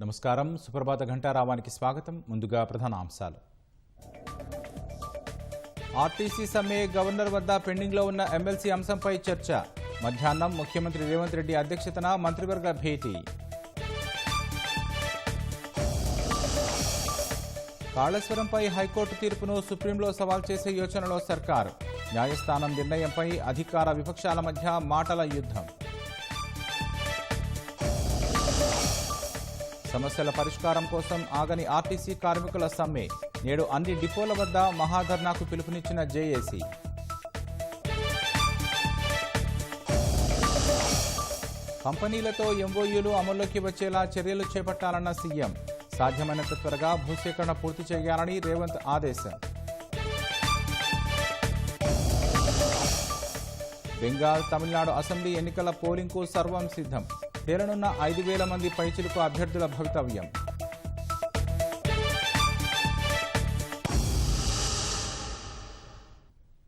నమస్కారం. సుప్రభాత ఘంటారావానికి స్వాగతం. ముందుగా ప్రధాన అంశాలు. ఆర్టీసీ సమ్మె, గవర్నర్ వద్ద పెండింగ్లో ఉన్న ఎమ్మెల్సీ అంశంపై చర్చ. మధ్యాహ్నం ముఖ్యమంత్రి రేవంత్ రెడ్డి అధ్యక్షతన మంత్రివర్గ భేటీ. కాళేశ్వరంపై హైకోర్టు తీర్పును సుప్రీంలో సవాల్ చేసే యోచనలో సర్కార్. న్యాయస్థానం నిర్ణయంపై అధికార విపక్షాల మధ్య మాటల యుద్ధం. సమస్యల పరిష్కారం కోసం ఆగని ఆర్టీసీ కార్మికుల సమ్మె. నేడు అన్ని డిపోల వద్ద మహాధర్నాకు పిలుపునిచ్చిన జేఏసీ. కంపెనీలతో ఎంఓయూలు అమల్లోకి వచ్చేలా చర్యలు చేపట్టాలన్న సీఎం. సాధ్యమైనంత త్వరగా భూసేకరణ పూర్తి చేయాలని రేవంత్ ఆదేశం. బెంగాల్, తమిళనాడు అసెంబ్లీ ఎన్నికల పోలింగ్కు సర్వం సిద్ధం. తేలనున్న 5,000 మంది పైచిలుకు అభ్యర్థుల భవితవ్యం.